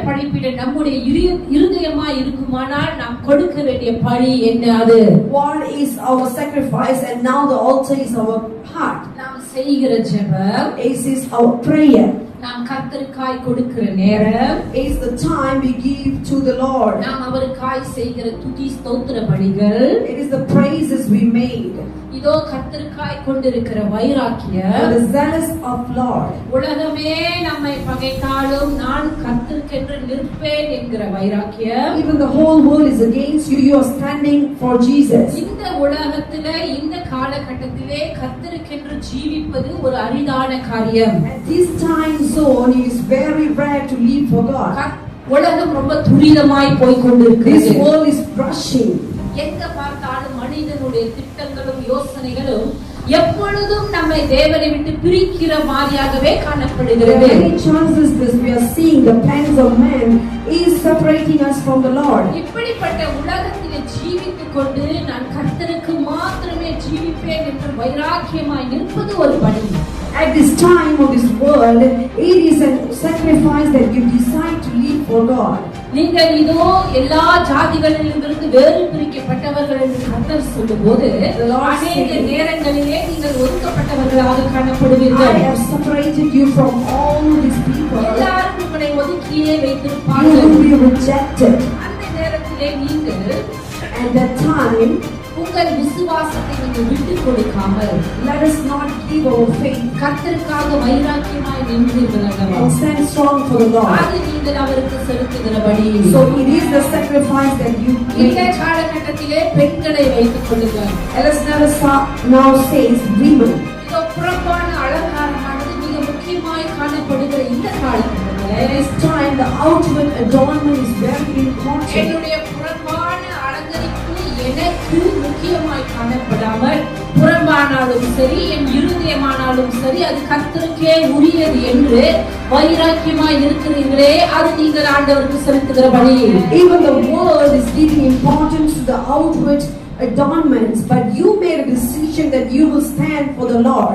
படைப்பிட நம்முடைய இருதயமா இருக்குமானால் நாம் கொடுக்க வேண்டிய பலி என்ன? அது what is our sacrifice, and now the altar is our heart. நாம் செய்கிற ஜெபம், it is our prayer. நாம் கர்த்தருக்காய் கொடுக்கிற நேரம், it is the time we give to the Lord. நாம் அவருக்காய் செய்கிற துதி ஸ்தோத்திர பலிகள், it is the praises we made. இதோ கர்த்தருக்காய் கொண்டிருக்கிற வைராக்கியம், the zealous of Lord. உலகமே நம்மை பகைத்தாலும் நான் கர்த்தருக்கென்று நிற்பேன் என்கிற வைராக்கியம். even the whole world is against you, you are standing for Jesus. இந்த உலகத்திலே இந்த காலகட்டத்திலே கர்த்தருக்கென்று ஜீவிப்பது ஒரு அரிதான காரியம். at this time zone it is very rare to live for God. உலகம் ரொம்ப துரிதமாய் போய் கொண்டிருக்கிறது. this world is rushing. எங்க பார்த்தாலும் மனிதனுடைய திட்டங்களும் யோசனைகளும் எப்பொழுதும் நம்மை தேவனை விட்டு பிரிக்கிற மாதிரியாகவே காணப்படுகிறது. many chances that we are seeing the plans of man is separating us from the Lord. இப்படிப்பட்ட உலகத்திலே ஜீவித்துக் கொண்டு நான் கர்த்தருக்கு மாத்திரமே ஜீவிப்பேன் என்று வைராக்கியமாய் நிற்பது ஒரு பலி. at this time of this world it is a sacrifice that you decide to live for God. நீங்கள் இதோ எல்லா ஜாதிகளிலிருந்து வேறு பிரிக்கப்பட்டவர்கள் என்று கர்த்தர் சொல்லும்போது அநேக நேரங்களிலே நீங்கள் ஒதுக்கப்பட்டவர்களாக காணப்படுவீர்கள். I have separated you from all these people. எல்லாரும் உங்களை ஒதுக்கியே you வைத்திருப்பார்கள். will be rejected. அந்த நேரத்திலே நீங்கள் at that time உங்கள் விசுவாசத்தை நீங்கள் விட்டுக் கொடுக்காமல் let us not give our faith கர்த்தருக்காக வைராக்கியமாய் நின்றீர்கள் அல்லவா? and stand strong for the Lord. அது நீங்கள் அவருக்கு செலுத்துகிறபடி. so it is the sacrifice that you இந்த make. காலகட்டத்திலே பெண்களை வைத்துக் கொள்ளுங்கள். let us never now says women. இதோ புறம்பான அலங்காரமானது மிக முக்கியமாய் காணப்படுகிற இந்த காலகட்டத்திலே at this time the outward adornment is very important. என்னுடைய புறம்பான அலங்கரிப்பு எனக்கு முக்கியமாய் காணப்படாமல் புறம்பானாலும் சரி என் இருதயமானாலும் சரி அது கர்த்தருக்கே உரியது என்று வைராக்கியமாய் இருக்கிறீர்களே, அது நீங்கள் ஆண்டவருக்கு செலுத்துகிற பலி. even the world is giving importance to the outward adornments, but you made a decision that you will stand for the Lord.